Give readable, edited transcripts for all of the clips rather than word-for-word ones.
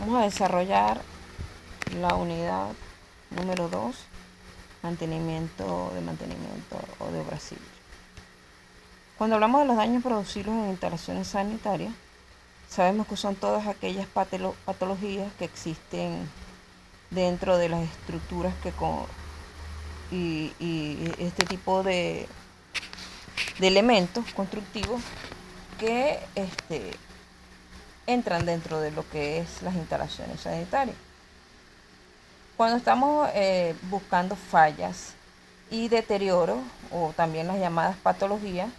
Vamos a desarrollar la unidad número 2, mantenimiento o de obra civil. Cuando hablamos de los daños producidos en instalaciones sanitarias, sabemos que son todas aquellas patologías que existen dentro de las estructuras y este tipo de elementos constructivos que entran dentro de lo que es las instalaciones sanitarias. Cuando estamos buscando fallas y deterioro, o también las llamadas patologías,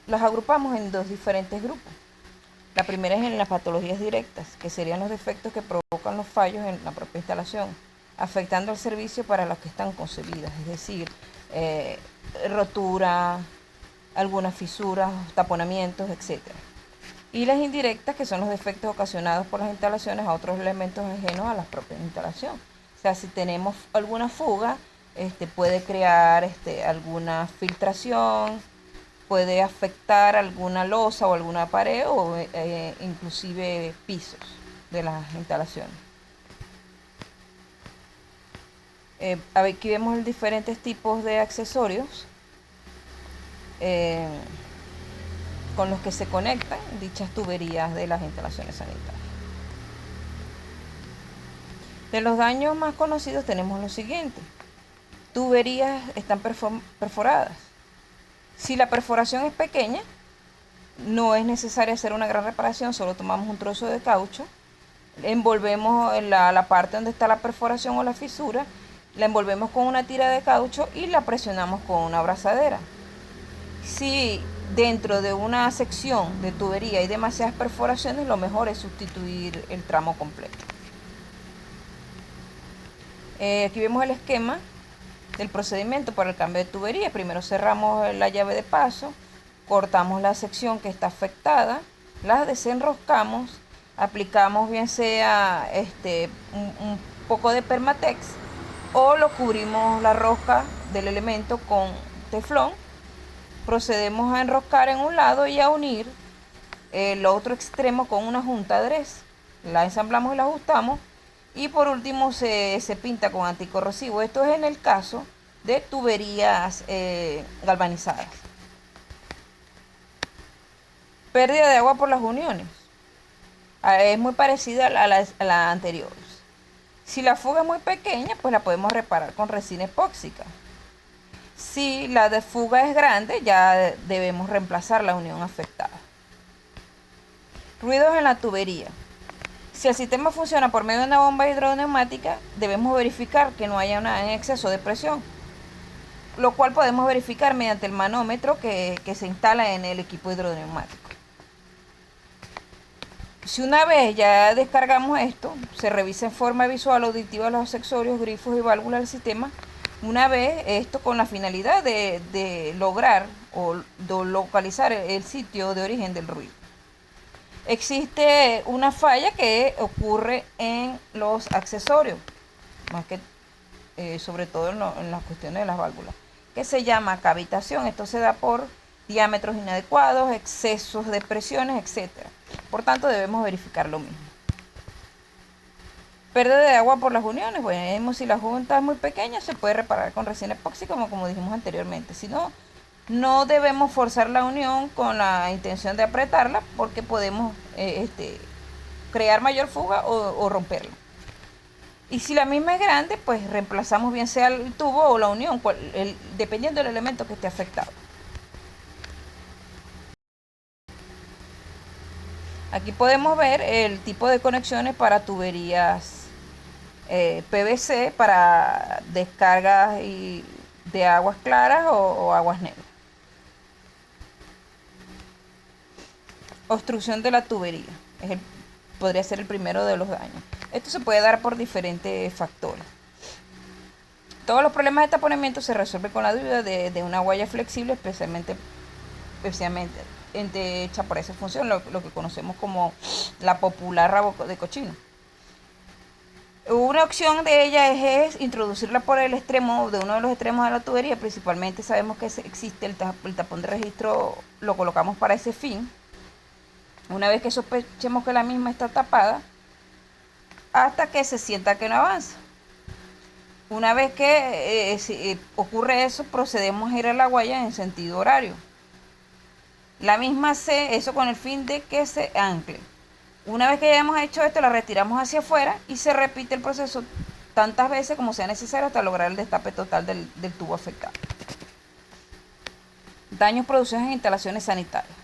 las agrupamos en dos diferentes grupos. La primera es en las patologías directas, que serían los defectos que provocan los fallos en la propia instalación, afectando el servicio para los que están concebidas, es decir, rotura, algunas fisuras, taponamientos, etc. Y las indirectas, que son los defectos ocasionados por las instalaciones a otros elementos ajenos a la propia instalación. O sea, si tenemos alguna fuga, puede crear alguna filtración, puede afectar alguna losa o alguna pared o inclusive pisos de las instalaciones. Aquí vemos los diferentes tipos de accesorios con los que se conectan dichas tuberías de las instalaciones sanitarias. De los daños más conocidos tenemos lo siguiente: tuberías están perforadas. Si la perforación es pequeña, no es necesario hacer una gran reparación, solo tomamos un trozo de caucho, envolvemos la parte donde está la perforación o la fisura, la envolvemos con una tira de caucho y la presionamos con una abrazadera. Si dentro de una sección de tubería hay demasiadas perforaciones, lo mejor es sustituir el tramo completo. Aquí vemos el esquema del procedimiento para el cambio de tubería. Primero cerramos la llave de paso, cortamos la sección que está afectada, la desenroscamos, aplicamos bien sea un poco de Permatex o lo cubrimos la rosca del elemento con teflón. Procedemos a enroscar en un lado y a unir el otro extremo con una junta adres. La ensamblamos y la ajustamos. Y por último se pinta con anticorrosivo. Esto es en el caso de tuberías galvanizadas. Pérdida de agua por las uniones. Es muy parecida a la anterior. Si la fuga es muy pequeña, pues la podemos reparar con resina epóxica. Si la de fuga es grande, ya debemos reemplazar la unión afectada. Ruidos en la tubería. Si el sistema funciona por medio de una bomba hidroneumática, debemos verificar que no haya un exceso de presión, lo cual podemos verificar mediante el manómetro que se instala en el equipo hidroneumático. Si una vez ya descargamos esto, se revisa en forma visual o auditiva los accesorios, grifos y válvulas del sistema. Una vez esto con la finalidad de lograr o de localizar el sitio de origen del ruido. Existe una falla que ocurre en los accesorios, más que sobre todo en las cuestiones de las válvulas, que se llama cavitación. Esto se da por diámetros inadecuados, excesos de presiones, etc. Por tanto, debemos verificar lo mismo. Pérdida de agua por las uniones. Bueno, si la junta es muy pequeña, se puede reparar con resina epóxica, como dijimos anteriormente. Si no, no debemos forzar la unión con la intención de apretarla, porque podemos crear mayor fuga o romperla. Y si la misma es grande, pues reemplazamos bien sea el tubo o la unión, dependiendo del elemento que esté afectado. Aquí podemos ver el tipo de conexiones para tuberías PVC, para descargas de aguas claras o aguas negras. Obstrucción de la tubería podría ser el primero de los daños. Esto se puede dar por diferentes factores. Todos los problemas de taponamiento se resuelven con la ayuda de una guaya flexible, especialmente hecha por esa función, lo que conocemos como la popular rabo de cochino. Una opción de ella es introducirla por el extremo, de uno de los extremos de la tubería. Principalmente sabemos que existe el tapón de registro, lo colocamos para ese fin. Una vez que sospechemos que la misma está tapada, hasta que se sienta que no avanza. Una vez que ocurre eso, procedemos a girar la guaya en sentido horario. La misma C, eso con el fin de que se ancle. Una vez que ya hemos hecho esto, la retiramos hacia afuera y se repite el proceso tantas veces como sea necesario hasta lograr el destape total del tubo afectado. Daños producidos en instalaciones sanitarias.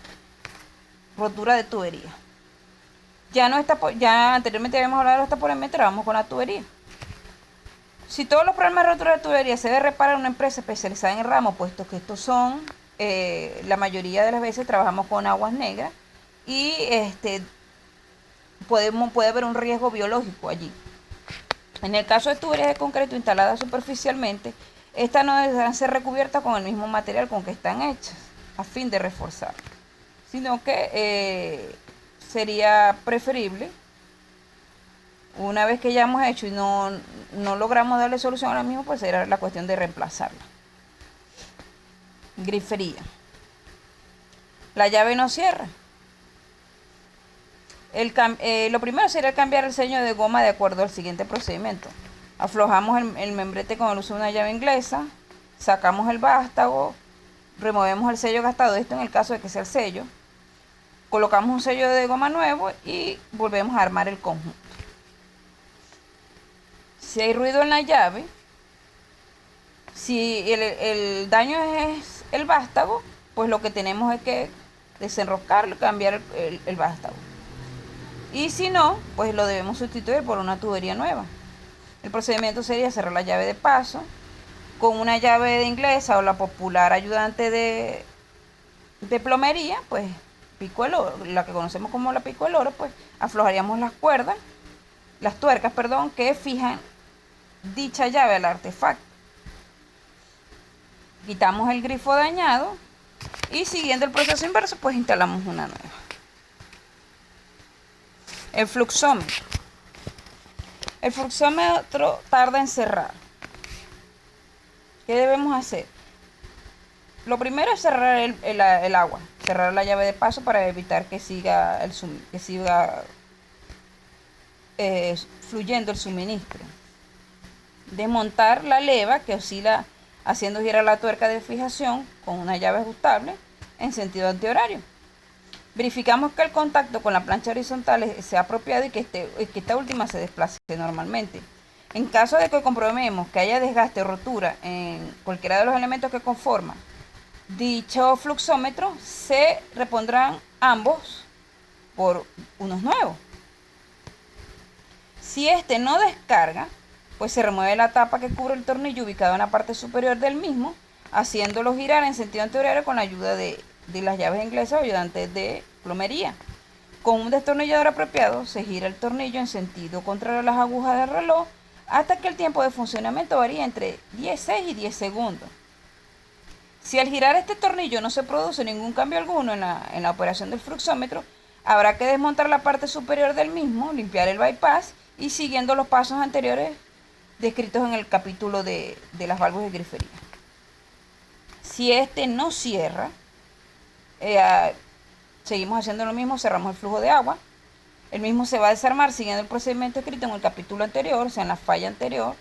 Rotura de tubería. Ya anteriormente habíamos hablado de los taponamientos, ahora vamos con la tubería. Si todos los problemas de rotura de tubería se debe reparar en una empresa especializada en el ramo, puesto que estos son, la mayoría de las veces trabajamos con aguas negras y puede haber un riesgo biológico allí. En el caso de tuberías de concreto instaladas superficialmente, estas no deberán ser recubiertas con el mismo material con que están hechas, a fin de reforzar, sino que sería preferible, una vez que ya hemos hecho y no logramos darle solución ahora mismo, pues será la cuestión de reemplazarla. Grifería. La llave no cierra. Lo primero sería cambiar el sello de goma de acuerdo al siguiente procedimiento. Aflojamos el membrete con el uso de una llave inglesa, sacamos el vástago, removemos el sello gastado, esto en el caso de que sea el sello, colocamos un sello de goma nuevo y volvemos a armar el conjunto. Si hay ruido en la llave, si el daño es el vástago, pues lo que tenemos es que desenroscarlo, cambiar el vástago. Y si no, pues lo debemos sustituir por una tubería nueva. El procedimiento sería cerrar la llave de paso con una llave de inglesa o la popular ayudante de plomería, pues pico el oro, la que conocemos como la pico del oro, pues aflojaríamos las tuercas, que fijan dicha llave al artefacto. Quitamos el grifo dañado y siguiendo el proceso inverso, pues instalamos una nueva. El fluxómetro. El fluxómetro tarda en cerrar. ¿Qué debemos hacer? Lo primero es cerrar el agua, cerrar la llave de paso para evitar que siga fluyendo el suministro. Desmontar la leva que oscila haciendo girar la tuerca de fijación con una llave ajustable en sentido antihorario. Verificamos que el contacto con la plancha horizontal sea apropiado y que esta última se desplace normalmente. En caso de que comprobemos que haya desgaste o rotura en cualquiera de los elementos que conforman dicho fluxómetro, se repondrán ambos por unos nuevos. Si este no descarga, pues se remueve la tapa que cubre el tornillo ubicado en la parte superior del mismo, haciéndolo girar en sentido antihorario con la ayuda de las llaves inglesas o ayudantes de plomería. Con un destornillador apropiado se gira el tornillo en sentido contrario a las agujas del reloj hasta que el tiempo de funcionamiento varía entre 10 y 10 segundos. Si al girar este tornillo no se produce ningún cambio alguno en la operación del fluxómetro, habrá que desmontar la parte superior del mismo, limpiar el bypass y siguiendo los pasos anteriores descritos en el capítulo de las válvulas de grifería. Si este no cierra, seguimos haciendo lo mismo, cerramos el flujo de agua. El mismo se va a desarmar siguiendo el procedimiento escrito en el capítulo anterior, o sea, en la falla anterior.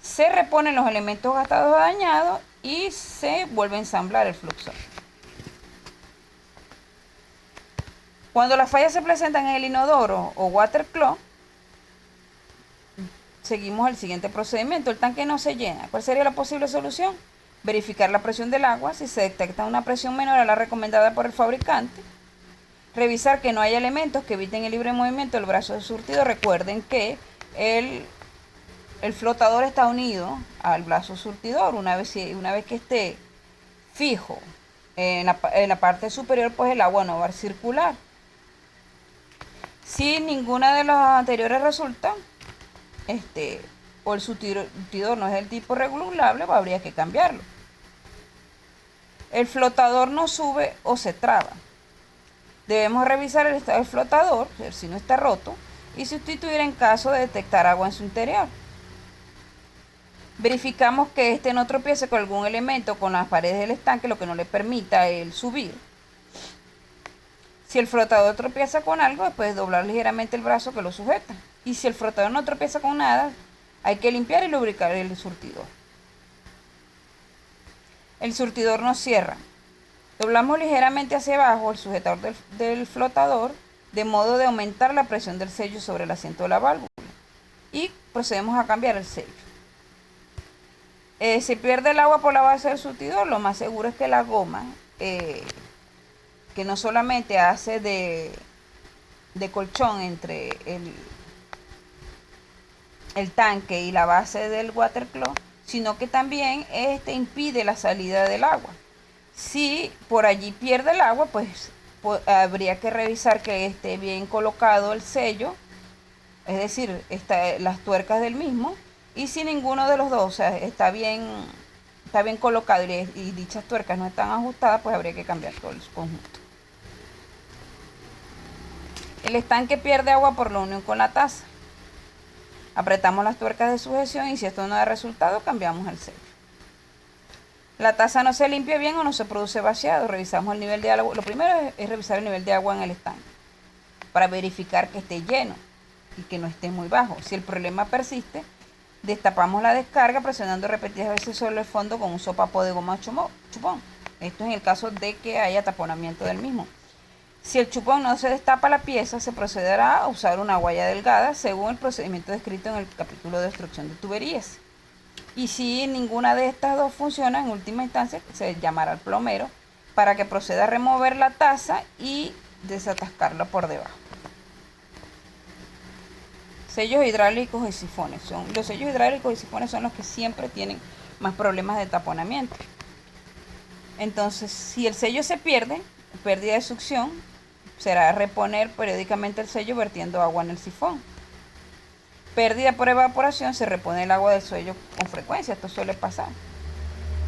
Se reponen los elementos gastados o dañados y se vuelve a ensamblar el fluxo. Cuando las fallas se presentan en el inodoro o water closet, seguimos el siguiente procedimiento. El tanque no se llena. ¿Cuál sería la posible solución? Verificar la presión del agua. Si se detecta una presión menor a la recomendada por el fabricante, revisar que no haya elementos que eviten el libre movimiento del brazo de surtido. Recuerden que el flotador está unido al brazo surtidor. Una vez que esté fijo en la parte superior, pues el agua no va a circular. Si ninguna de las anteriores resulta, o el surtidor no es del tipo regulable, pues habría que cambiarlo. El flotador no sube o se traba. Debemos revisar el estado del flotador, ver si no está roto, y sustituir en caso de detectar agua en su interior. Verificamos que este no tropiece con algún elemento con las paredes del estanque, lo que no le permita el subir. Si el flotador tropieza con algo, después doblar ligeramente el brazo que lo sujeta Y si el frotador no tropieza con nada, hay que limpiar y lubricar el surtidor. El surtidor no cierra. Doblamos ligeramente hacia abajo el sujetador del flotador, de modo de aumentar la presión del sello sobre el asiento de la válvula. Y procedemos a cambiar el sello. Si pierde el agua por la base del surtidor, lo más seguro es que la goma, que no solamente hace de colchón entre el tanque y la base del watercloak, sino que también impide la salida del agua. Si por allí pierde el agua, pues habría que revisar que esté bien colocado el sello, es decir, las tuercas del mismo, y si ninguno de los dos, o sea, está bien colocado y dichas tuercas no están ajustadas, pues habría que cambiar todo el conjunto. El estanque pierde agua por la unión con la taza. Apretamos las tuercas de sujeción y si esto no da resultado, cambiamos el sello. La taza no se limpia bien o no se produce vaciado. Revisamos el nivel de agua. Lo primero es revisar el nivel de agua en el estanque para verificar que esté lleno y que no esté muy bajo. Si el problema persiste, destapamos la descarga presionando repetidas veces sobre el fondo con un sopapo de goma chupón. Esto es en el caso de que haya taponamiento del mismo. Si el chupón no se destapa la pieza, se procederá a usar una guaya delgada según el procedimiento descrito en el capítulo de obstrucción de tuberías. Y si ninguna de estas dos funciona, en última instancia se llamará al plomero para que proceda a remover la taza y desatascarla por debajo. Sellos hidráulicos y sifones. Los sellos hidráulicos y sifones son los que siempre tienen más problemas de taponamiento. Entonces, si el sello se pierde, pérdida de succión, será reponer periódicamente el sello vertiendo agua en el sifón. Pérdida por evaporación, se repone el agua del sello con frecuencia, esto suele pasar.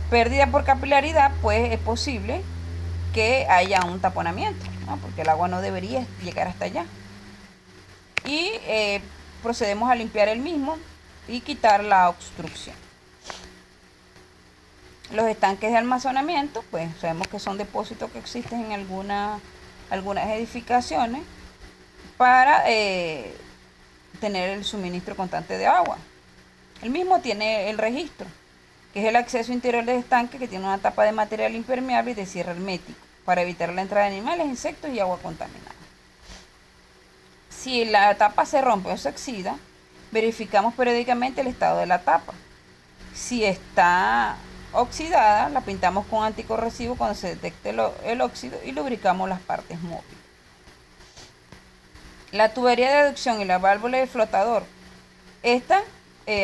Pérdida por capilaridad, pues es posible que haya un taponamiento, ¿no? Porque el agua no debería llegar hasta allá. Y procedemos a limpiar el mismo y quitar la obstrucción. Los estanques de almacenamiento, pues sabemos que son depósitos que existen en algunas edificaciones para tener el suministro constante de agua. El mismo tiene el registro, que es el acceso interior del estanque, que tiene una tapa de material impermeable y de cierre hermético para evitar la entrada de animales, insectos y agua contaminada. Si la tapa se rompe o se oxida, verificamos periódicamente el estado de la tapa. Si está oxidada, la pintamos con anticorrosivo cuando se detecte el óxido y lubricamos las partes móviles. La tubería de adducción y la válvula del flotador. Esta,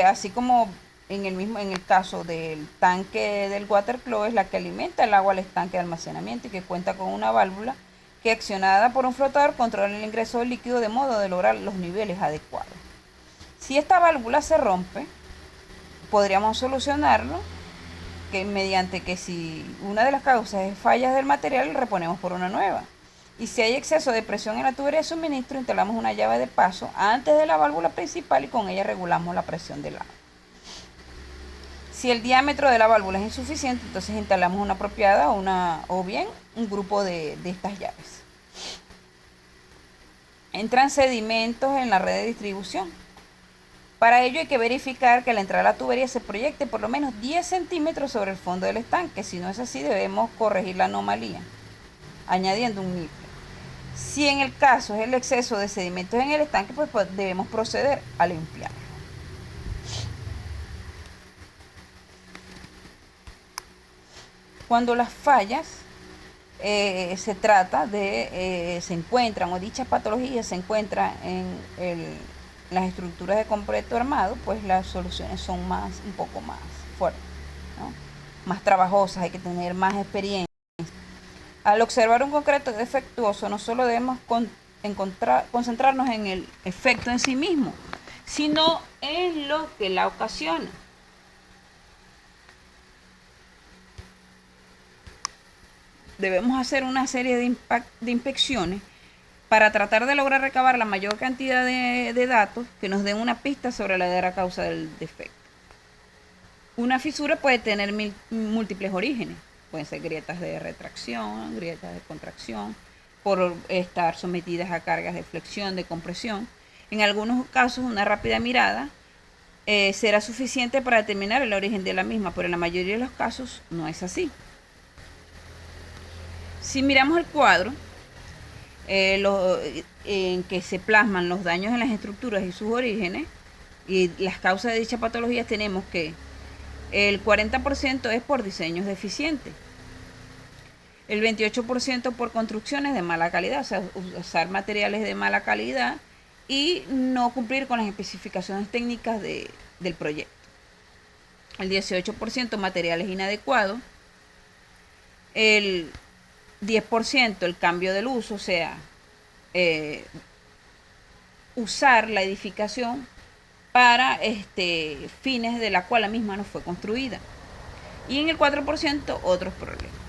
así como en el caso del tanque del watercloak, es la que alimenta el agua al estanque de almacenamiento y que cuenta con una válvula que, accionada por un flotador, controla el ingreso del líquido de modo de lograr los niveles adecuados. Si esta válvula se rompe, podríamos solucionarlo mediante que si una de las causas es fallas del material, reponemos por una nueva. Y si hay exceso de presión en la tubería de suministro, instalamos una llave de paso antes de la válvula principal y con ella regulamos la presión del agua. Si el diámetro de la válvula es insuficiente, entonces instalamos una apropiada o bien un grupo de estas llaves. Entran sedimentos en la red de distribución. Para ello hay que verificar que la entrada de la tubería se proyecte por lo menos 10 centímetros sobre el fondo del estanque. Si no es así, debemos corregir la anomalía, añadiendo un nipple. Si en el caso es el exceso de sedimentos en el estanque, pues debemos proceder a limpiarlo. Cuando las fallas se trata de, se encuentran, o dichas patologías se encuentran en las estructuras de concreto armado, pues las soluciones son un poco más fuertes, ¿no? Más trabajosas, hay que tener más experiencia. Al observar un concreto defectuoso, no solo debemos concentrarnos en el efecto en sí mismo, sino en lo que la ocasiona. Debemos hacer una serie de inspecciones para tratar de lograr recabar la mayor cantidad de datos que nos den una pista sobre la verdadera causa del defecto. Una fisura puede tener múltiples orígenes. Pueden ser grietas de retracción, grietas de contracción, por estar sometidas a cargas de flexión, de compresión. En algunos casos, una rápida mirada será suficiente para determinar el origen de la misma, pero en la mayoría de los casos no es así. Si miramos el cuadro en que se plasman los daños en las estructuras y sus orígenes y las causas de dicha patología, tenemos que el 40% es por diseños deficientes, el 28% por construcciones de mala calidad, o sea, usar materiales de mala calidad y no cumplir con las especificaciones técnicas del proyecto. El 18% materiales inadecuados, el 10% el cambio del uso, o sea, usar la edificación para fines de la cual la misma no fue construida. Y en el 4% otros problemas.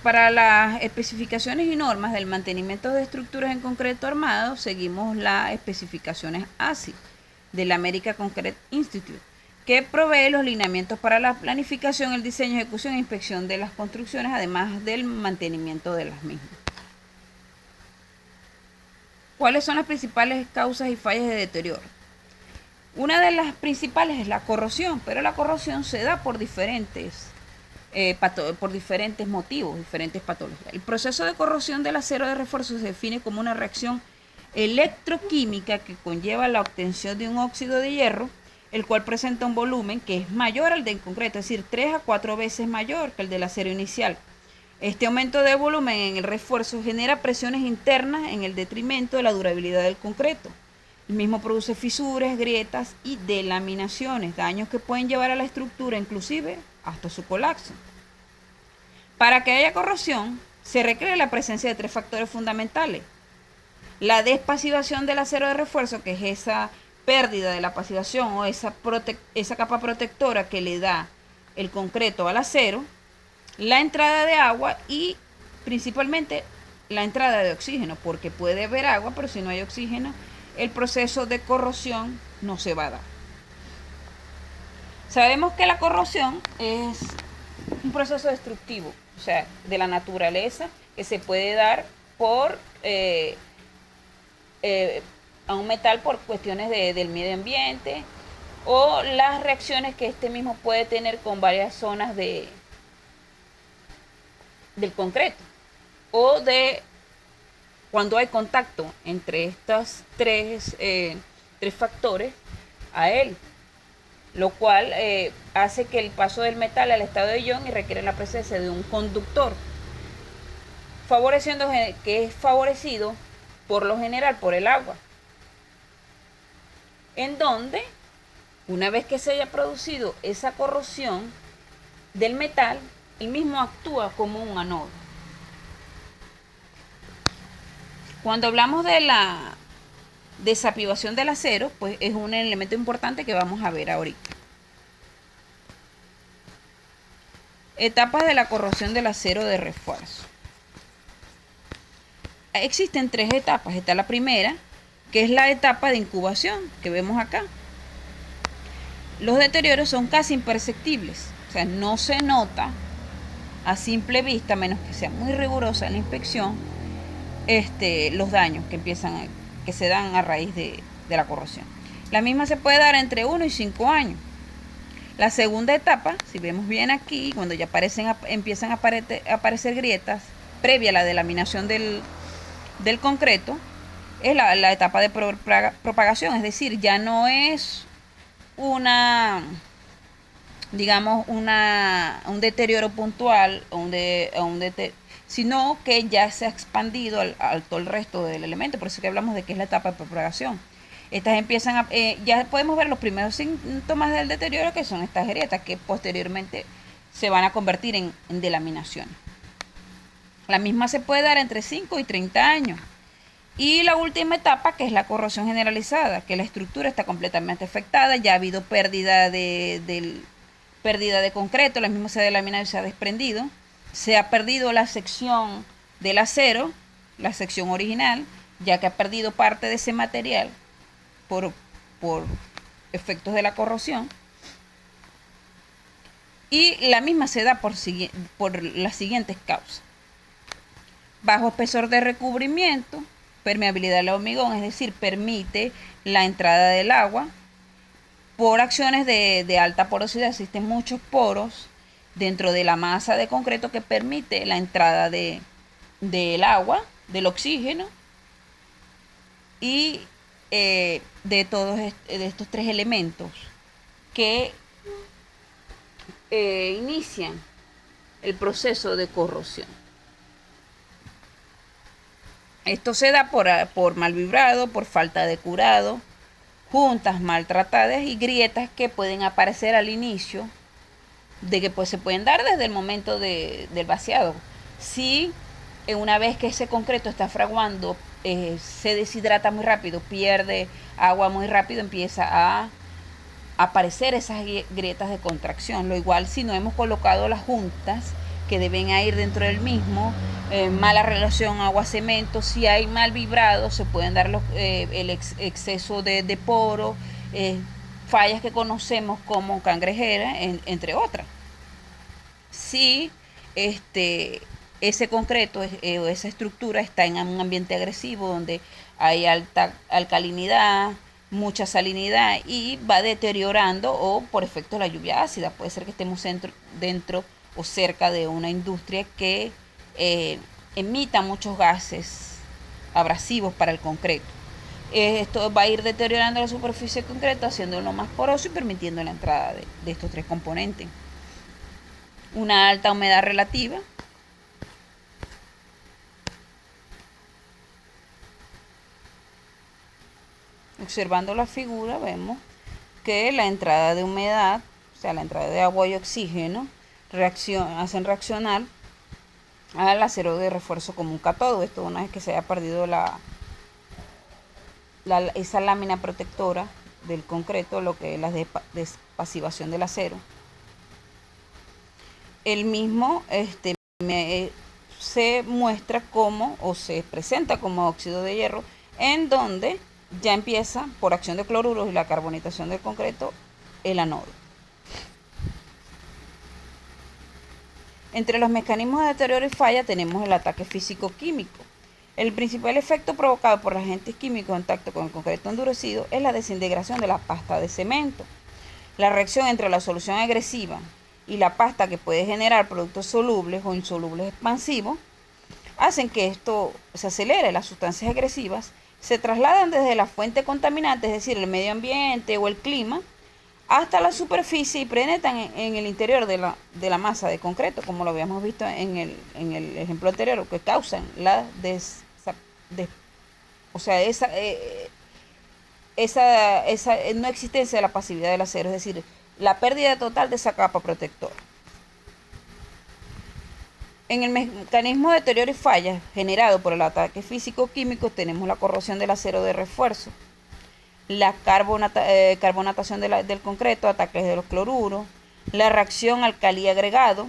Para las especificaciones y normas del mantenimiento de estructuras en concreto armado, seguimos las especificaciones ASI del American Concrete Institute, que provee los lineamientos para la planificación, el diseño, ejecución e inspección de las construcciones, además del mantenimiento de las mismas. ¿Cuáles son las principales causas y fallas de deterioro? Una de las principales es la corrosión, pero la corrosión se da por diferentes motivos, diferentes patologías. El proceso de corrosión del acero de refuerzo se define como una reacción electroquímica que conlleva la obtención de un óxido de hierro, el cual presenta un volumen que es mayor al del concreto, es decir, 3 a 4 veces mayor que el del acero inicial. Este aumento de volumen en el refuerzo genera presiones internas en el detrimento de la durabilidad del concreto. El mismo produce fisuras, grietas y delaminaciones, daños que pueden llevar a la estructura, inclusive hasta su colapso. Para que haya corrosión, se requiere la presencia de 3 factores fundamentales. La despasivación del acero de refuerzo, que es esa pérdida de la pasivación o esa capa protectora que le da el concreto al acero, la entrada de agua y principalmente la entrada de oxígeno, porque puede haber agua, pero si no hay oxígeno, el proceso de corrosión no se va a dar. Sabemos que la corrosión es un proceso destructivo, o sea, de la naturaleza, que se puede dar por a un metal por cuestiones del medio ambiente o las reacciones que este mismo puede tener con varias zonas del concreto o de cuando hay contacto entre estos tres factores a él, lo cual hace que el paso del metal al estado de ion y requiere la presencia de un conductor, favoreciendo que es favorecido por lo general por el agua, en donde una vez que se haya producido esa corrosión del metal, el mismo actúa como un anodo. Cuando hablamos de la desapivación del acero, pues es un elemento importante que vamos a ver ahorita. Etapas de la corrosión del acero de refuerzo. Existen 3 etapas. Está la primera, que es la etapa de incubación, que vemos acá. Los deterioros son casi imperceptibles, o sea, no se nota a simple vista, menos que sea muy rigurosa en la inspección, los daños que se dan a raíz de la corrosión. La misma se puede dar entre 1 y 5 años. La segunda etapa, si vemos bien aquí, cuando ya empiezan a aparecer grietas, previa a la delaminación del concreto, es la etapa de propagación, es decir, ya no es un deterioro puntual, sino que ya se ha expandido al todo el resto del elemento. Por eso que hablamos de que es la etapa de propagación. Estas empiezan ya podemos ver los primeros síntomas del deterioro, que son estas grietas, que posteriormente se van a convertir en delaminaciones. La misma se puede dar entre 5 y 30 años. Y la última etapa, que es la corrosión generalizada, que la estructura está completamente afectada, ya ha habido pérdida de concreto, la misma se ha delaminado y se ha desprendido, se ha perdido la sección del acero, la sección original, ya que ha perdido parte de ese material por efectos de la corrosión, y la misma se da por las siguientes causas: bajo espesor de recubrimiento, permeabilidad del hormigón, es decir, permite la entrada del agua. Por acciones de alta porosidad existen muchos poros dentro de la masa de concreto que permite la entrada del agua, del oxígeno y de estos tres elementos que inician el proceso de corrosión. Esto se da por mal vibrado, por falta de curado, juntas maltratadas y grietas que pueden aparecer al inicio, de que pues se pueden dar desde el momento del vaciado. Si una vez que ese concreto está fraguando se deshidrata muy rápido, pierde agua muy rápido, empieza a aparecer esas grietas de contracción. Lo igual si no hemos colocado las juntas que deben ir dentro del mismo, mala relación agua-cemento, si hay mal vibrado se pueden dar el exceso de poro, fallas que conocemos como cangrejera, entre otras. Si ese concreto o esa estructura está en un ambiente agresivo donde hay alta alcalinidad, mucha salinidad y va deteriorando, o por efecto de la lluvia ácida, puede ser que estemos dentro o cerca de una industria que emita muchos gases abrasivos para el concreto. Esto va a ir deteriorando la superficie de concreto, haciéndolo más poroso y permitiendo la entrada de estos tres componentes. Una alta humedad relativa, observando la figura vemos que la entrada de humedad, o sea la entrada de agua y oxígeno, hacen reaccionar al acero de refuerzo como un cátodo. Esto una vez que se haya perdido esa lámina protectora del concreto, lo que es la despasivación del acero. El mismo se muestra como, o se presenta como óxido de hierro, en donde ya empieza, por acción de cloruros y la carbonatación del concreto, el anodo. Entre los mecanismos de deterioro y falla tenemos el ataque físico-químico. El principal efecto provocado por los agentes químicos en contacto con el concreto endurecido es la desintegración de la pasta de cemento. La reacción entre la solución agresiva y la pasta, que puede generar productos solubles o insolubles expansivos, hacen que esto se acelere. Las sustancias agresivas se trasladan desde la fuente contaminante, es decir, el medio ambiente o el clima, hasta la superficie y penetran en el interior de la masa de concreto, como lo habíamos visto en el ejemplo anterior, que causan la esa no existencia de la pasividad del acero, es decir, la pérdida total de esa capa protectora. En el mecanismo de deterioro y falla generado por el ataque físico-químico tenemos la corrosión del acero de refuerzo, la carbonatación del concreto, ataques de los cloruros, la reacción alcalí agregado,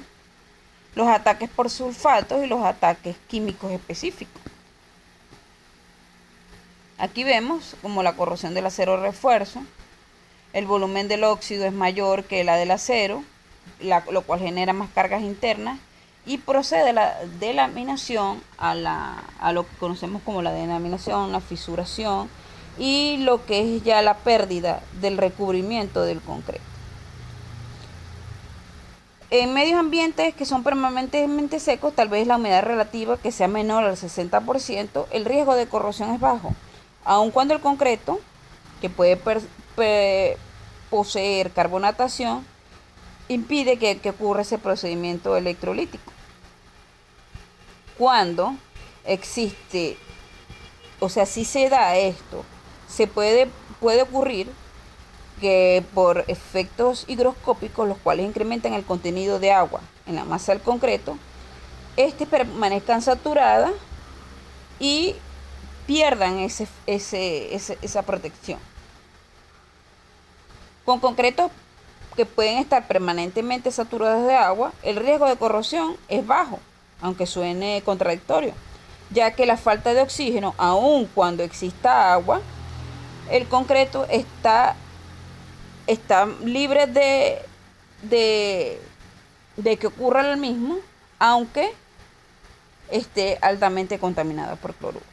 los ataques por sulfatos y los ataques químicos específicos. Aquí vemos como la corrosión del acero de refuerzo, el volumen del óxido es mayor que la del acero, lo cual genera más cargas internas y procede la delaminación a lo que conocemos como la delaminación, la fisuración y lo que es ya la pérdida del recubrimiento del concreto. En medios ambientes que son permanentemente secos, tal vez la humedad relativa que sea menor al 60%, el riesgo de corrosión es bajo, aun cuando el concreto, que puede poseer carbonatación, impide que ocurra ese procedimiento electrolítico. Cuando existe, o sea, si se da esto, puede ocurrir que por efectos higroscópicos, los cuales incrementan el contenido de agua en la masa del concreto, permanezcan saturadas y pierdan esa protección. Con concretos que pueden estar permanentemente saturados de agua, el riesgo de corrosión es bajo, aunque suene contradictorio, ya que la falta de oxígeno, aun cuando exista agua, el concreto está libre de que ocurra el mismo, aunque esté altamente contaminado por cloruro.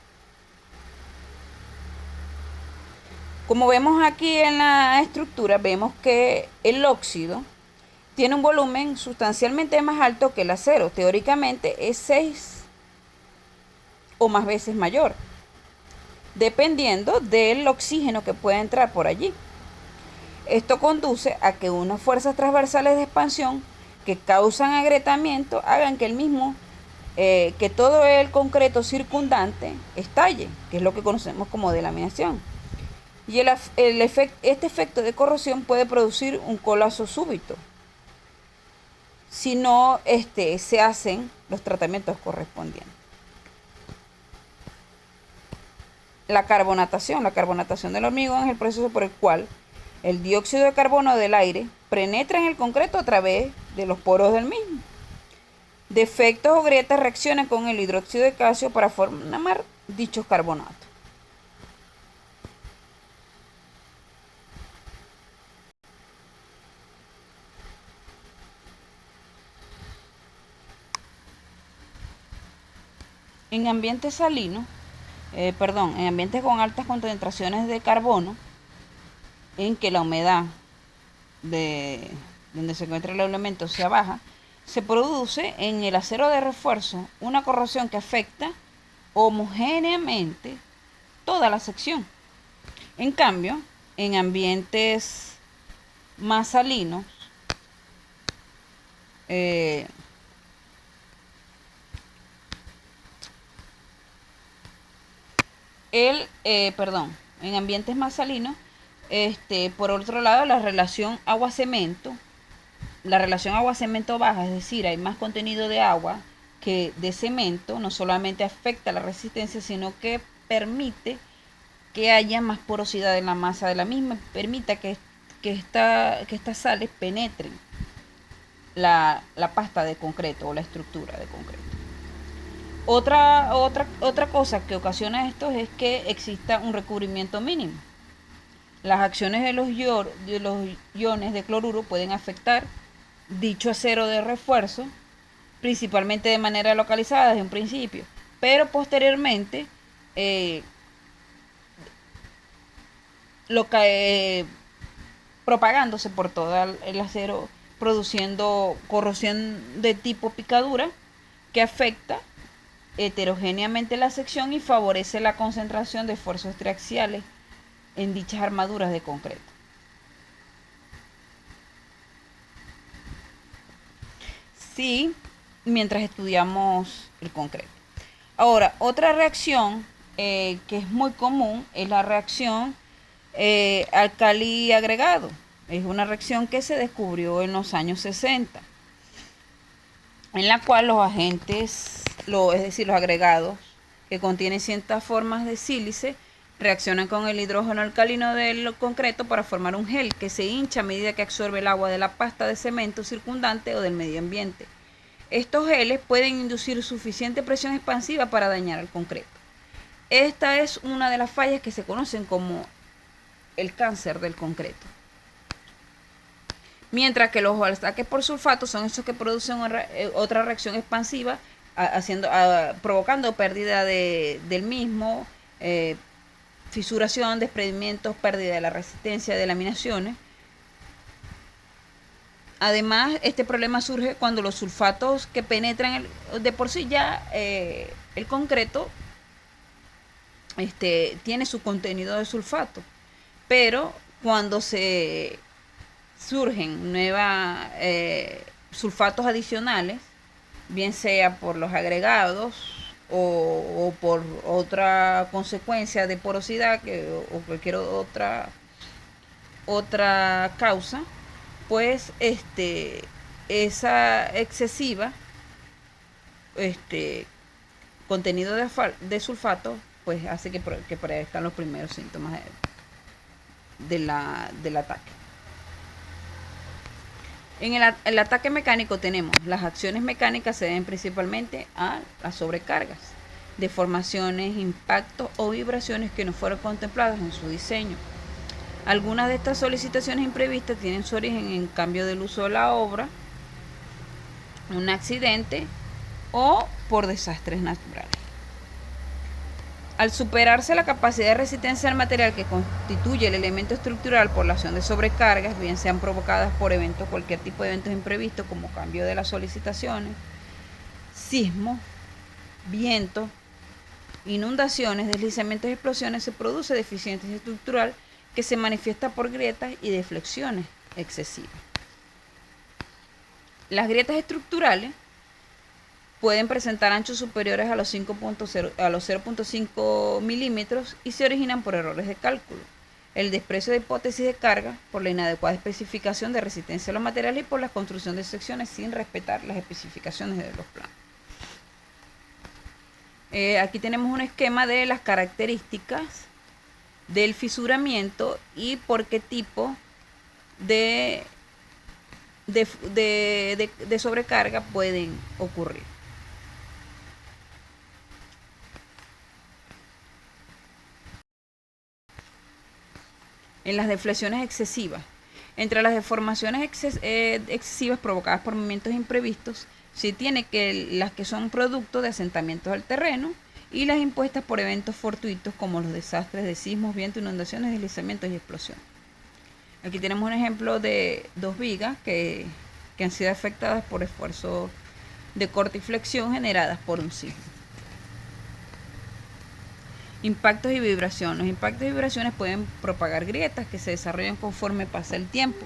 Como vemos aquí en la estructura, vemos que el óxido tiene un volumen sustancialmente más alto que el acero. Teóricamente es 6 o más veces mayor, dependiendo del oxígeno que pueda entrar por allí. Esto conduce a que unas fuerzas transversales de expansión que causan agrietamiento hagan que que todo el concreto circundante estalle, que es lo que conocemos como delaminación. Y este efecto de corrosión puede producir un colapso súbito si no se hacen los tratamientos correspondientes. La carbonatación del hormigón es el proceso por el cual el dióxido de carbono del aire penetra en el concreto a través de los poros del mismo. Defectos o grietas reaccionan con el hidróxido de calcio para formar dichos carbonatos. En ambientes salinos, en ambientes con altas concentraciones de carbono, en que la humedad de donde se encuentra el elemento sea baja, se produce en el acero de refuerzo una corrosión que afecta homogéneamente toda la sección. En cambio, en ambientes más salinos, en ambientes más salinos, por otro lado, la relación agua-cemento baja, es decir, hay más contenido de agua que de cemento, no solamente afecta la resistencia, sino que permite que haya más porosidad en la masa de la misma, permita que estas sales penetren la pasta de concreto o la estructura de concreto. Otra cosa que ocasiona esto es que exista un recubrimiento mínimo. Las acciones de los iones de cloruro pueden afectar dicho acero de refuerzo, principalmente de manera localizada desde un principio, pero posteriormente propagándose por todo el acero, produciendo corrosión de tipo picadura que afecta heterogéneamente la sección y favorece la concentración de esfuerzos triaxiales en dichas armaduras de concreto. Sí, mientras estudiamos el concreto. Ahora, otra reacción que es muy común es la reacción alcali agregado. Es una reacción que se descubrió en los años 60, en la cual los agentes, es decir, los agregados que contienen ciertas formas de sílice, reaccionan con el hidrógeno alcalino del concreto para formar un gel que se hincha a medida que absorbe el agua de la pasta de cemento circundante o del medio ambiente. Estos geles pueden inducir suficiente presión expansiva para dañar el concreto. Esta es una de las fallas que se conocen como el cáncer del concreto. Mientras que los ataques por sulfato son esos que producen otra reacción expansiva, provocando pérdida del mismo, fisuración, desprendimientos, pérdida de la resistencia de laminaciones. Además, este problema surge cuando los sulfatos que penetran de por sí ya el concreto tiene su contenido de sulfato, pero cuando se surgen nuevos sulfatos adicionales, bien sea por los agregados o por otra consecuencia de porosidad o cualquier otra causa, pues esa excesiva contenido de sulfato pues hace que aparezcan los primeros síntomas del ataque. En el ataque mecánico tenemos las acciones mecánicas se deben principalmente a las sobrecargas, deformaciones, impactos o vibraciones que no fueron contempladas en su diseño. Algunas de estas solicitaciones imprevistas tienen su origen en cambio del uso de la obra, un accidente o por desastres naturales. Al superarse la capacidad de resistencia del material que constituye el elemento estructural por la acción de sobrecargas, bien sean provocadas por eventos, cualquier tipo de eventos imprevistos como cambio de las solicitaciones, sismos, vientos, inundaciones, deslizamientos y explosiones, se produce deficiencia estructural que se manifiesta por grietas y deflexiones excesivas. Las grietas estructurales pueden presentar anchos superiores a los 0.5 milímetros y se originan por errores de cálculo, el desprecio de hipótesis de carga, por la inadecuada especificación de resistencia a los materiales y por la construcción de secciones sin respetar las especificaciones de los planos. Aquí tenemos un esquema de las características del fisuramiento y por qué tipo de sobrecarga pueden ocurrir. En las deflexiones excesivas. Entre las deformaciones excesivas provocadas por movimientos imprevistos, se tiene que las que son producto de asentamientos del terreno y las impuestas por eventos fortuitos como los desastres de sismos, vientos, inundaciones, deslizamientos y explosiones. Aquí tenemos un ejemplo de dos vigas que han sido afectadas por esfuerzos de corte y flexión generadas por un sismo. Impactos y vibración. Los impactos y vibraciones pueden propagar grietas que se desarrollan conforme pasa el tiempo.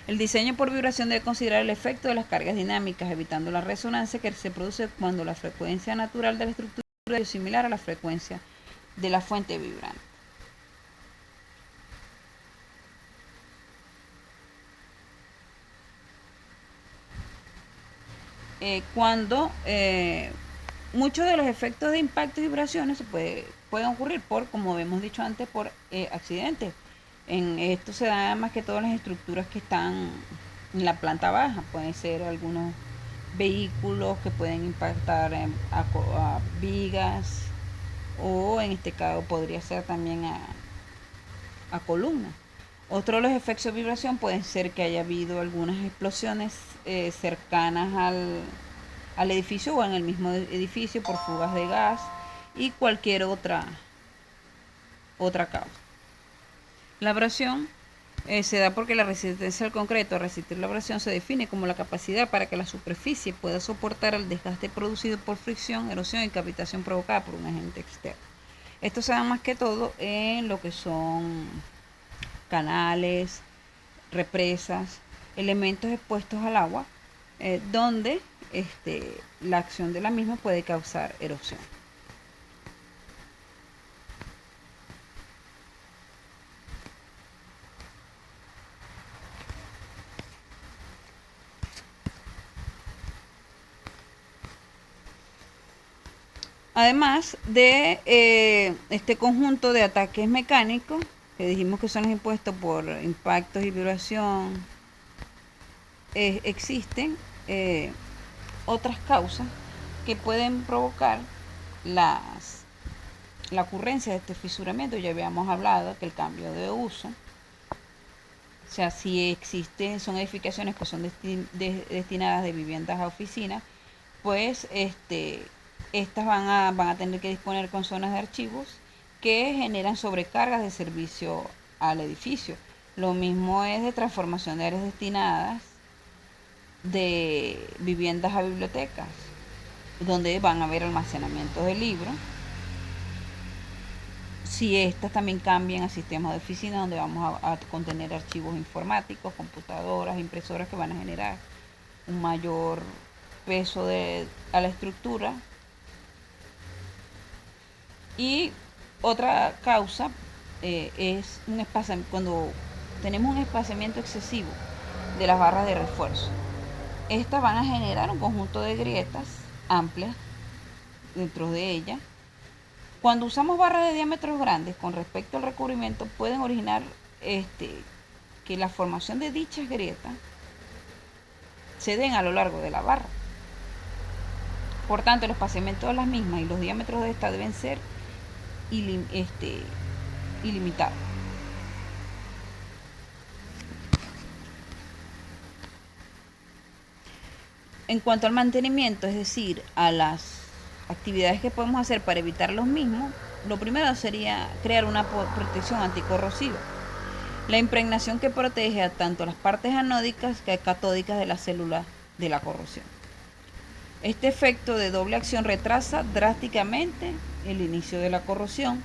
El diseño por vibración debe considerar el efecto de las cargas dinámicas, evitando la resonancia que se produce cuando la frecuencia natural de la estructura es similar a la frecuencia de la fuente vibrante. Cuando muchos de los efectos de impactos y vibraciones pueden ocurrir como hemos dicho antes, por accidentes. En esto se da más que todo en las estructuras que están en la planta baja. Pueden ser algunos vehículos que pueden impactar a vigas, o en este caso podría ser también a columnas. Otro de los efectos de vibración pueden ser que haya habido algunas explosiones cercanas al edificio o en el mismo edificio por fugas de gas y cualquier otra causa. La abrasión se da porque la resistencia al concreto a resistir la abrasión se define como la capacidad para que la superficie pueda soportar el desgaste producido por fricción, erosión y cavitación provocada por un agente externo. Esto se da más que todo en lo que son canales, represas, elementos expuestos al agua, donde la acción de la misma puede causar erosión. Además de este conjunto de ataques mecánicos, que dijimos que son los impuestos por impactos y vibración, existen otras causas que pueden provocar la ocurrencia de este fisuramiento. Ya habíamos hablado que el cambio de uso, o sea, si son edificaciones que son destinadas de viviendas a oficinas, pues estas van a tener que disponer con zonas de archivos que generan sobrecargas de servicio al edificio. Lo mismo es de transformación de áreas destinadas de viviendas a bibliotecas, donde van a haber almacenamientos de libros. Si estas también cambian a sistemas de oficina, donde vamos a contener archivos informáticos, computadoras, impresoras, que van a generar un mayor peso a la estructura. Y otra causa es cuando tenemos un espaciamiento excesivo de las barras de refuerzo. Estas van a generar un conjunto de grietas amplias dentro de ellas. Cuando usamos barras de diámetros grandes con respecto al recubrimiento, pueden originar que la formación de dichas grietas se den a lo largo de la barra. Por tanto, el espaciamiento de las mismas y los diámetros de estas deben ser ilimitado. En cuanto al mantenimiento, es decir, a las actividades que podemos hacer para evitar los mismos, lo primero sería crear una protección anticorrosiva. La impregnación que protege a tanto las partes anódicas que catódicas de la célula de la corrosión. Este efecto de doble acción retrasa drásticamente el inicio de la corrosión,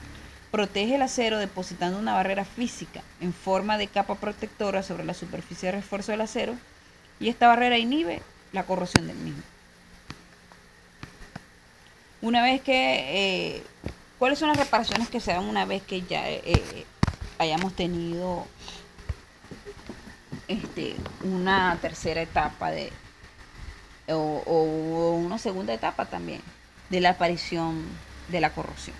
protege el acero depositando una barrera física en forma de capa protectora sobre la superficie de refuerzo del acero, y esta barrera inhibe la corrosión del mismo. Una vez que, ¿cuáles son las reparaciones que se dan una vez que ya hayamos tenido una tercera etapa o una segunda etapa también de la aparición de la corrosión?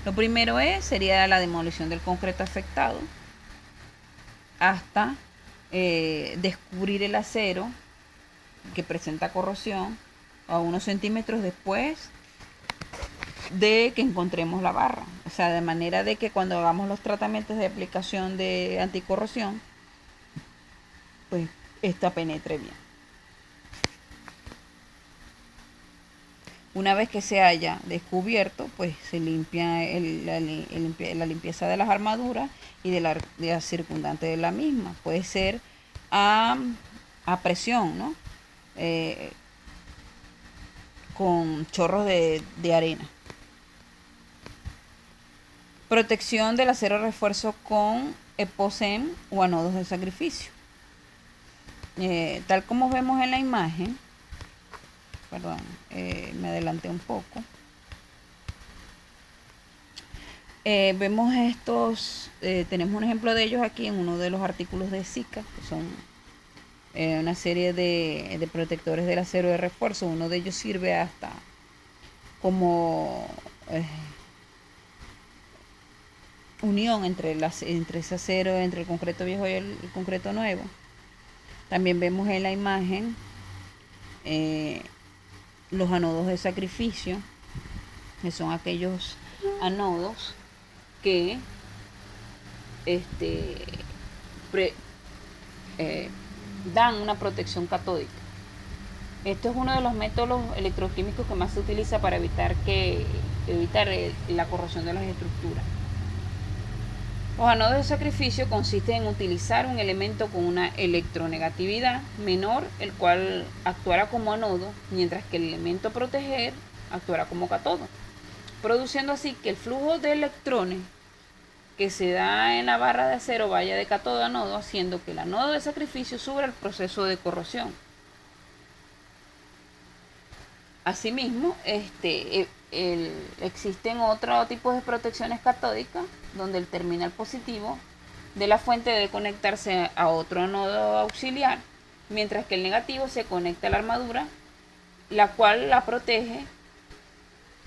Lo primero sería la demolición del concreto afectado hasta descubrir el acero que presenta corrosión a unos centímetros después de que encontremos la barra. O sea, de manera de que cuando hagamos los tratamientos de aplicación de anticorrosión, pues esta penetre bien. Una vez que se haya descubierto, pues se limpia la limpieza de las armaduras y de la circundante de la misma. Puede ser a presión, ¿no? Con chorros de arena. Protección del acero refuerzo con EPOCEM o anodos de sacrificio. Tal como vemos en la imagen, perdón, me adelanté un poco. Vemos estos, tenemos un ejemplo de ellos aquí en uno de los artículos de SICA, que son una serie de protectores del acero de refuerzo. Uno de ellos sirve hasta como unión entre ese acero, entre el concreto viejo y el concreto nuevo. También vemos en la imagen los anodos de sacrificio, que son aquellos anodos que dan una protección catódica. Esto es uno de los métodos electroquímicos que más se utiliza para evitar la corrosión de las estructuras. Los anodos de sacrificio consisten en utilizar un elemento con una electronegatividad menor, el cual actuará como anodo, mientras que el elemento a proteger actuará como cátodo, produciendo así que el flujo de electrones que se da en la barra de acero vaya de cátodo a anodo, haciendo que el anodo de sacrificio sufra el proceso de corrosión. Asimismo, existen otros tipos de protecciones catódicas donde el terminal positivo de la fuente debe conectarse a otro nodo auxiliar, mientras que el negativo se conecta a la armadura, la cual la protege,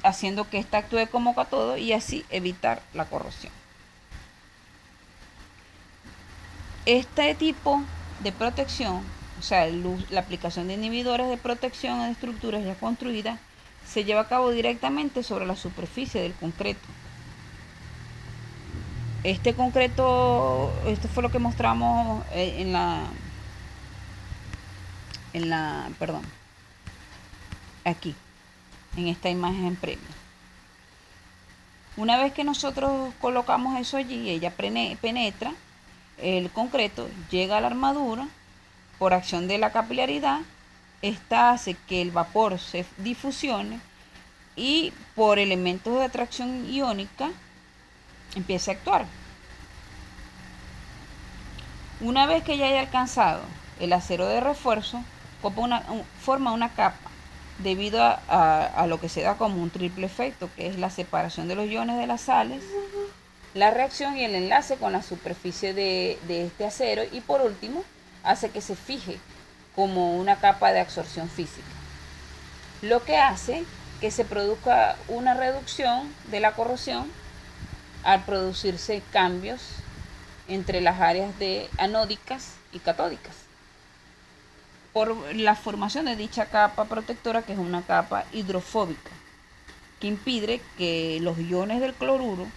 haciendo que ésta actúe como cátodo y así evitar la corrosión. Este tipo de protección, o sea, la aplicación de inhibidores de protección en estructuras ya construidas, se lleva a cabo directamente sobre la superficie del concreto. Este concreto, esto fue lo que mostramos aquí, en esta imagen previa. Una vez que nosotros colocamos eso allí, ella penetra el concreto, llega a la armadura por acción de la capilaridad. Esta hace que el vapor se difusione y por elementos de atracción iónica empiece a actuar. Una vez que ya haya alcanzado el acero de refuerzo, forma una capa debido a lo que se da como un triple efecto, que es la separación de los iones de las sales, la reacción y el enlace con la superficie de este acero, y por último hace que se fije como una capa de absorción física, lo que hace que se produzca una reducción de la corrosión al producirse cambios entre las áreas de anódicas y catódicas por la formación de dicha capa protectora, que es una capa hidrofóbica que impide que los iones del cloruro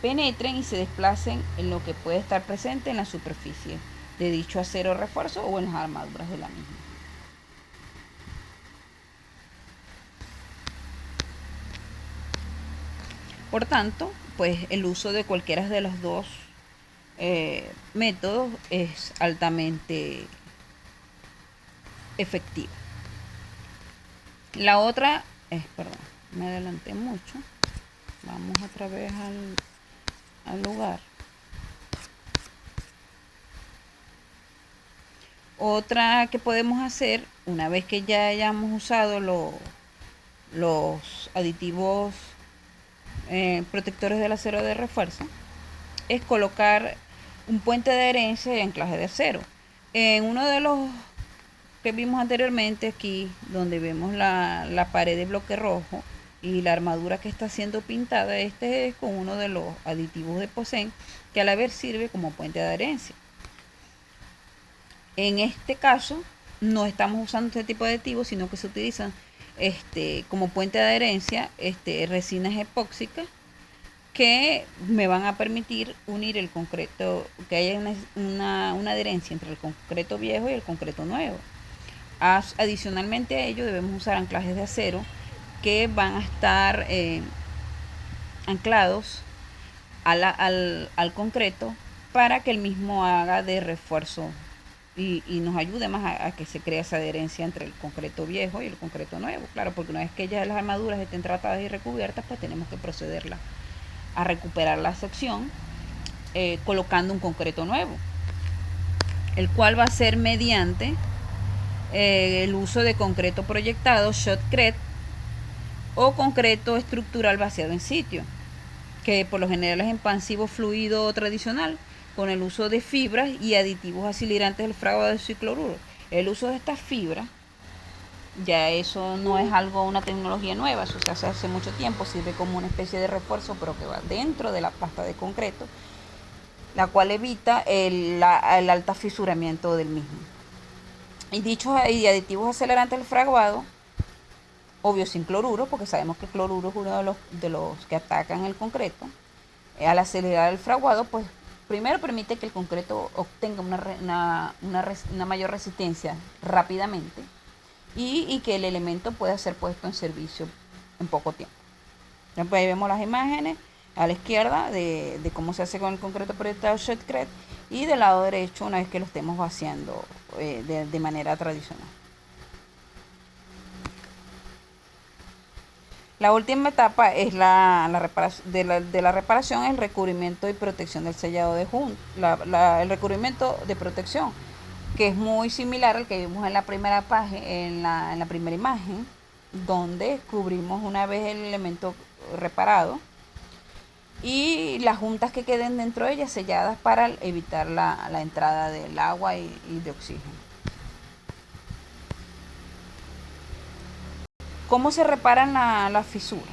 penetren y se desplacen en lo que puede estar presente en la superficie de dicho acero de refuerzo o en las armaduras de la misma. Por tanto, pues el uso de cualquiera de los dos métodos es altamente efectivo. La otra es, perdón, me adelanté mucho. Vamos otra vez al lugar. Otra que podemos hacer, una vez que ya hayamos usado los aditivos protectores del acero de refuerzo, es colocar un puente de adherencia y anclaje de acero. En uno de los que vimos anteriormente, aquí donde vemos la pared de bloque rojo y la armadura que está siendo pintada, este es con uno de los aditivos de Posen, que a la vez sirve como puente de adherencia. En este caso no estamos usando este tipo de aditivos, sino que se utilizan como puente de adherencia resinas epóxicas que me van a permitir unir el concreto, que haya una adherencia entre el concreto viejo y el concreto nuevo. Adicionalmente a ello debemos usar anclajes de acero que van a estar anclados al concreto para que el mismo haga de refuerzo y nos ayude más a que se cree esa adherencia entre el concreto viejo y el concreto nuevo. Claro, porque una vez que ya las armaduras estén tratadas y recubiertas, pues tenemos que procederla a recuperar la sección colocando un concreto nuevo, el cual va a ser mediante el uso de concreto proyectado, shotcrete, o concreto estructural vaciado en sitio, que por lo general es expansivo fluido tradicional, con el uso de fibras y aditivos acelerantes del fraguado de cicloruro. El uso de estas fibras, ya eso no es una tecnología nueva, eso se hace hace mucho tiempo, sirve como una especie de refuerzo, pero que va dentro de la pasta de concreto, la cual evita el alto fisuramiento del mismo. Y dichos aditivos acelerantes del fraguado, obvio sin cloruro, porque sabemos que el cloruro es uno de los que atacan el concreto, al acelerar el fraguado, pues primero permite que el concreto obtenga una mayor resistencia rápidamente y que el elemento pueda ser puesto en servicio en poco tiempo. Pues ahí vemos las imágenes a la izquierda de cómo se hace con el concreto proyectado shotcrete, y del lado derecho una vez que lo estemos vaciando de manera tradicional. La última etapa es la reparación, el recubrimiento y protección del sellado de junta. El recubrimiento de protección, que es muy similar al que vimos en la primera página, en la primera imagen, donde cubrimos una vez el elemento reparado y las juntas que queden dentro de ellas selladas para evitar la entrada del agua y de oxígeno. ¿Cómo se reparan las fisuras?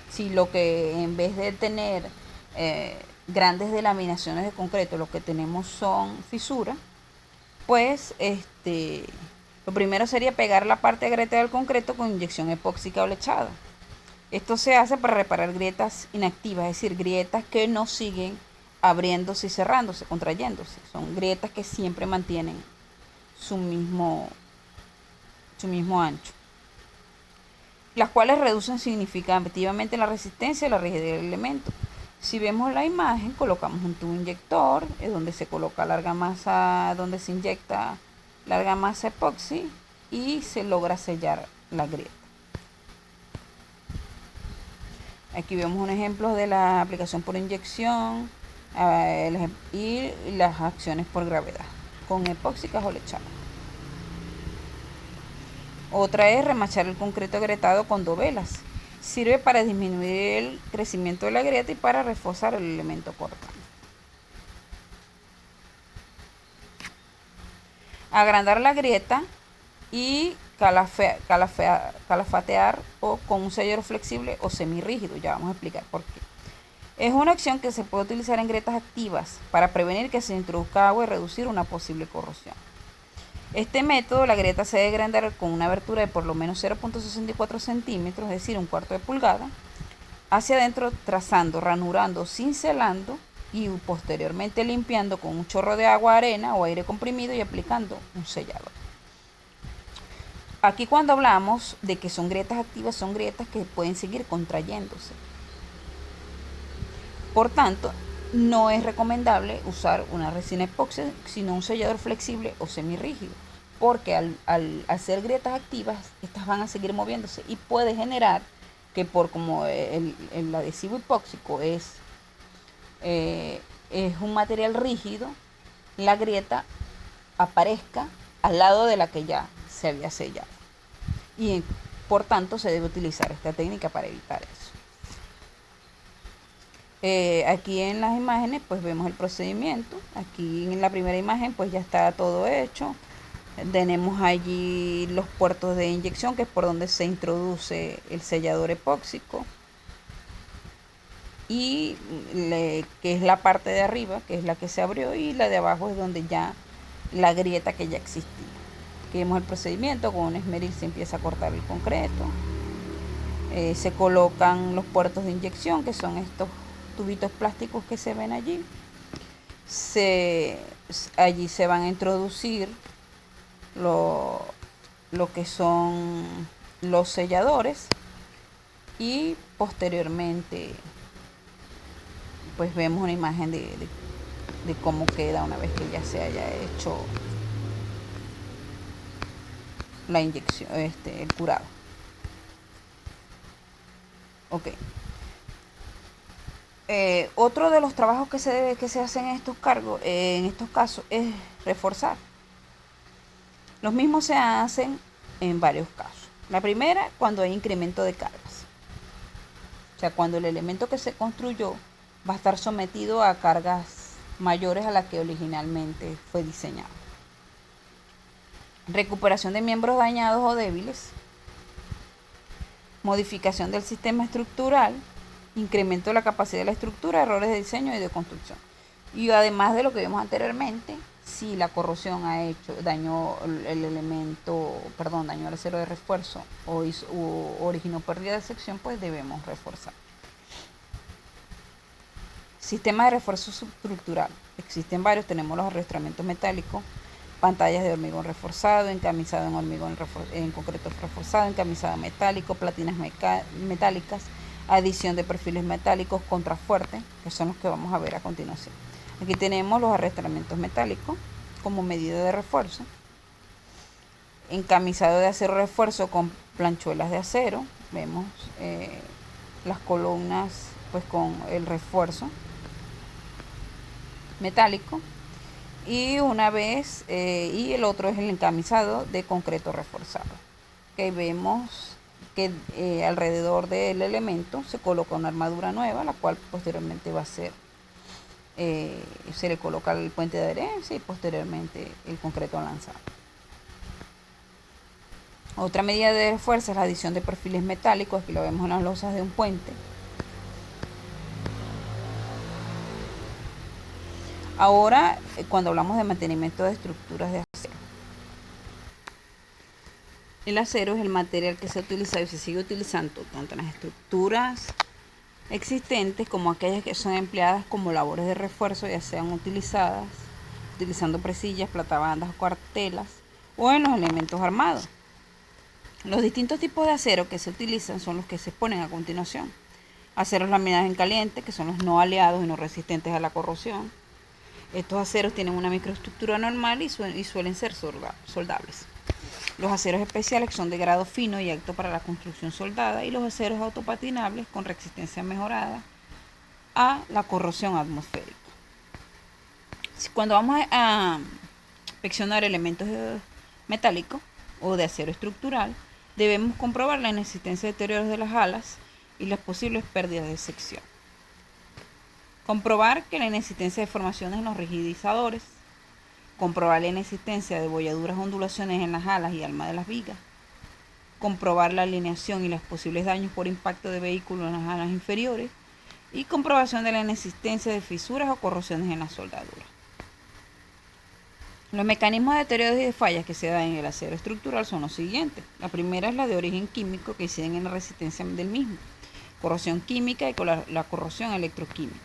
Si lo que en vez de tener grandes delaminaciones de concreto, lo que tenemos son fisuras, pues lo primero sería pegar la parte agrietada del concreto con inyección epóxica o lechada. Esto se hace para reparar grietas inactivas, es decir, grietas que no siguen abriéndose y cerrándose, contrayéndose. Son grietas que siempre mantienen su mismo ancho, las cuales reducen significativamente la resistencia y la rigidez del elemento. Si vemos la imagen, colocamos un tubo inyector, donde se coloca donde se inyecta larga masa epoxi y se logra sellar la grieta. Aquí vemos un ejemplo de la aplicación por inyección y las acciones por gravedad, con epóxicas o lechadas. Otra es remachar el concreto agrietado con dovelas. Sirve para disminuir el crecimiento de la grieta y para reforzar el elemento cortante. Agrandar la grieta y calafatear o con un sellero flexible o semirrígido. Ya vamos a explicar por qué. Es una acción que se puede utilizar en grietas activas para prevenir que se introduzca agua y reducir una posible corrosión. Este método, la grieta se debe agrandar con una abertura de por lo menos 0.64 centímetros, es decir, un cuarto de pulgada, hacia adentro, trazando, ranurando, cincelando y posteriormente limpiando con un chorro de agua, arena o aire comprimido y aplicando un sellador. Aquí cuando hablamos de que son grietas activas, son grietas que pueden seguir contrayéndose. Por tanto, no es recomendable usar una resina epoxi, sino un sellador flexible o semirrígido, porque al hacer grietas activas, estas van a seguir moviéndose y puede generar que por como el adhesivo epóxico es un material rígido, la grieta aparezca al lado de la que ya se había sellado. Y por tanto se debe utilizar esta técnica para evitar eso. Aquí en las imágenes pues vemos el procedimiento. Aquí en la primera imagen pues ya está todo hecho. Tenemos allí los puertos de inyección, que es por donde se introduce el sellador epóxico, y que es la parte de arriba, que es la que se abrió, y la de abajo es donde ya la grieta que ya existía. Aquí vemos el procedimiento. Con un esmeril se empieza a cortar el concreto. Se colocan los puertos de inyección, que son estos tubitos plásticos que se ven allí. Allí se van a introducir lo que son los selladores, y posteriormente pues vemos una imagen de cómo queda una vez que ya se haya hecho la inyección, el curado. Ok. Otro de los trabajos que se hacen en estos casos es reforzar. Los mismos se hacen en varios casos. La primera, cuando hay incremento de cargas. O sea, cuando el elemento que se construyó va a estar sometido a cargas mayores a las que originalmente fue diseñado. Recuperación de miembros dañados o débiles. Modificación del sistema estructural. Incremento de la capacidad de la estructura, errores de diseño y de construcción. Y además de lo que vimos anteriormente, si la corrosión ha hecho daño al acero de refuerzo o originó pérdida de sección, pues debemos reforzar. Sistema de refuerzo estructural. Existen varios. Tenemos los arrastramientos metálicos, pantallas de hormigón reforzado, encamisado en hormigón en concreto reforzado, encamisado metálico, platinas metálicas, adición de perfiles metálicos, contrafuertes, que son los que vamos a ver a continuación. Aquí tenemos los arrastramientos metálicos como medida de refuerzo, encamisado de acero refuerzo con planchuelas de acero. Vemos las columnas pues con el refuerzo metálico, y y el otro es el encamisado de concreto reforzado, que vemos que alrededor del elemento se coloca una armadura nueva, la cual posteriormente va a ser se le coloca el puente de adherencia y posteriormente el concreto lanzado. Otra medida de refuerzo es la adición de perfiles metálicos. Aquí lo vemos en las losas de un puente. Ahora, cuando hablamos de mantenimiento de estructuras de acero, el acero es el material que se ha utilizado y se sigue utilizando tanto en las estructuras existentes como aquellas que son empleadas como labores de refuerzo, ya sean utilizando presillas, platabandas o cuartelas, o en los elementos armados. Los distintos tipos de acero que se utilizan son los que se exponen a continuación. Aceros laminados en caliente, que son los no aleados y no resistentes a la corrosión. Estos aceros tienen una microestructura normal y suelen ser soldables. Los aceros especiales, que son de grado fino y apto para la construcción soldada, y los aceros autopatinables con resistencia mejorada a la corrosión atmosférica. Cuando vamos a inspeccionar elementos metálicos o de acero estructural, debemos comprobar la inexistencia de deterioros de las alas y las posibles pérdidas de sección. Comprobar que la inexistencia de formaciones en los rigidizadores. Comprobar la inexistencia de bolladuras o ondulaciones en las alas y alma de las vigas. Comprobar la alineación y los posibles daños por impacto de vehículos en las alas inferiores. Y comprobación de la inexistencia de fisuras o corrosiones en las soldaduras. Los mecanismos de deterioros y de fallas que se dan en el acero estructural son los siguientes. La primera es la de origen químico, que inciden en la resistencia del mismo. Corrosión química y con la corrosión electroquímica.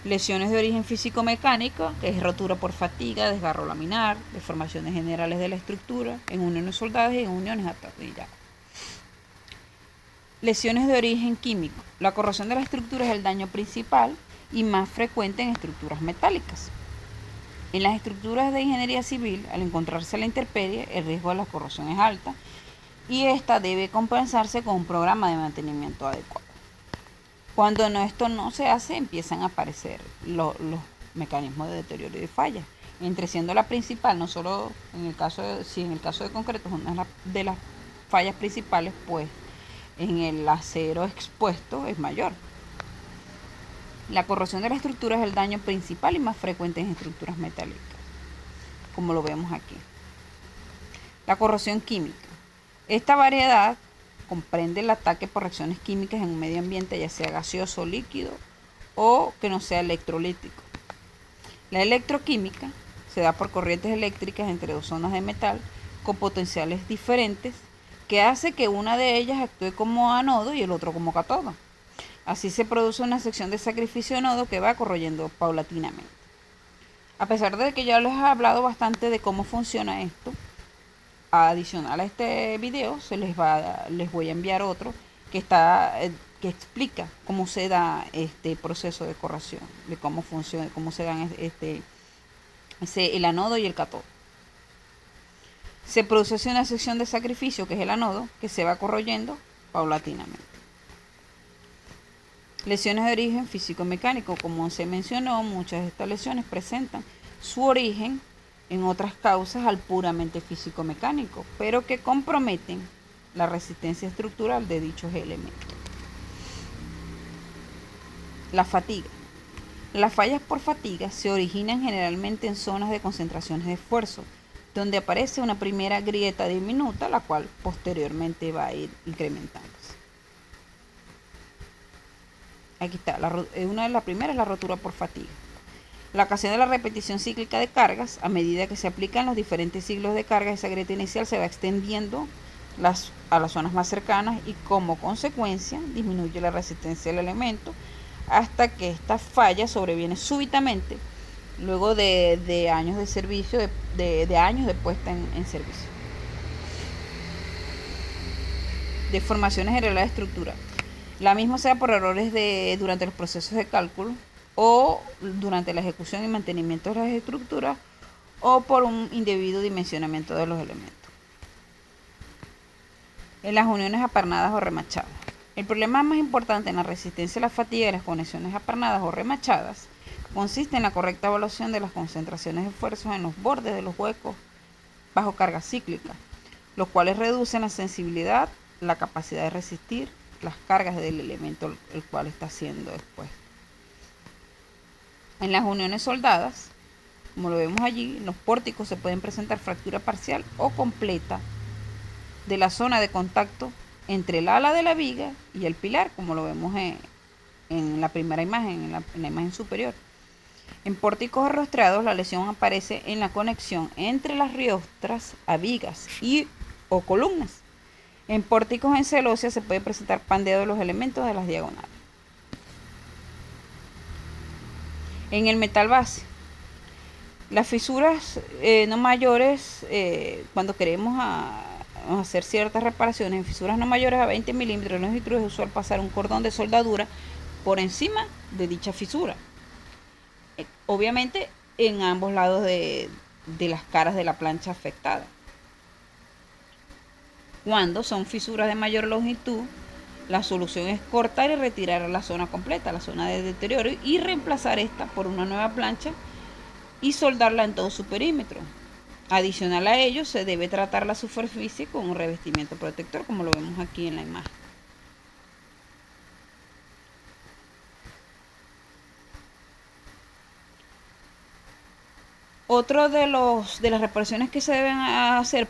Lesiones de origen físico-mecánico, que es rotura por fatiga, desgarro laminar, deformaciones generales de la estructura, en uniones soldadas y en uniones atornilladas. Lesiones de origen químico. La corrosión de la estructura es el daño principal y más frecuente en estructuras metálicas. En las estructuras de ingeniería civil, al encontrarse la intemperie, el riesgo de la corrosión es alta y esta debe compensarse con un programa de mantenimiento adecuado. Cuando esto no se hace, empiezan a aparecer los mecanismos de deterioro y de falla, entre siendo la principal, no solo en el caso de concreto es una de las fallas principales, pues en el acero expuesto es mayor. La corrosión de la estructura es el daño principal y más frecuente en estructuras metálicas, como lo vemos aquí. La corrosión química. Esta variedad comprende el ataque por reacciones químicas en un medio ambiente, ya sea gaseoso, líquido o que no sea electrolítico. La electroquímica se da por corrientes eléctricas entre dos zonas de metal con potenciales diferentes que hace que una de ellas actúe como anodo y el otro como cátodo. Así se produce una sección de sacrificio de nodo que va corroyendo paulatinamente. A pesar de que ya les he hablado bastante de cómo funciona esto, adicional a este video les voy a enviar otro que explica cómo se da este proceso de corrosión, de cómo funciona, cómo se dan el anodo y el cátodo. Se produce una sección de sacrificio, que es el anodo, que se va corroyendo paulatinamente. Lesiones de origen físico-mecánico. Como se mencionó, muchas de estas lesiones presentan su origen en otras causas al puramente físico-mecánico, pero que comprometen la resistencia estructural de dichos elementos. La fatiga. Las fallas por fatiga se originan generalmente en zonas de concentraciones de esfuerzo, donde aparece una primera grieta diminuta, la cual posteriormente va a ir incrementándose. Aquí está, una de las primeras es la rotura por fatiga. La ocasión de la repetición cíclica de cargas, a medida que se aplican los diferentes ciclos de carga, esa grieta inicial se va extendiendo a las zonas más cercanas y como consecuencia disminuye la resistencia del elemento hasta que esta falla sobreviene súbitamente luego de años de servicio, de años de puesta en servicio. Deformaciones en la estructura. La misma sea por errores durante los procesos de cálculo o durante la ejecución y mantenimiento de las estructuras o por un indebido dimensionamiento de los elementos. En las uniones aparnadas o remachadas. El problema más importante en la resistencia a la fatiga de las conexiones aparnadas o remachadas consiste en la correcta evaluación de las concentraciones de esfuerzos en los bordes de los huecos bajo carga cíclica, los cuales reducen la sensibilidad, la capacidad de resistir las cargas del elemento el cual está siendo expuesto. En las uniones soldadas, como lo vemos allí, en los pórticos se pueden presentar fractura parcial o completa de la zona de contacto entre el ala de la viga y el pilar, como lo vemos en la primera imagen, en la imagen superior. En pórticos arrostreados, la lesión aparece en la conexión entre las riostras a vigas o columnas. En pórticos en celosía se puede presentar pandeado de los elementos de las diagonales. En el metal base, las fisuras no mayores, cuando queremos hacer ciertas reparaciones, en fisuras no mayores a 20 milímetros de longitud es usual pasar un cordón de soldadura por encima de dicha fisura. Obviamente en ambos lados de las caras de la plancha afectada. Cuando son fisuras de mayor longitud, la solución es cortar y retirar la zona completa, la zona de deterioro, y reemplazar esta por una nueva plancha y soldarla en todo su perímetro. Adicional a ello, se debe tratar la superficie con un revestimiento protector, como lo vemos aquí en la imagen. Otro de las reparaciones que se deben hacer por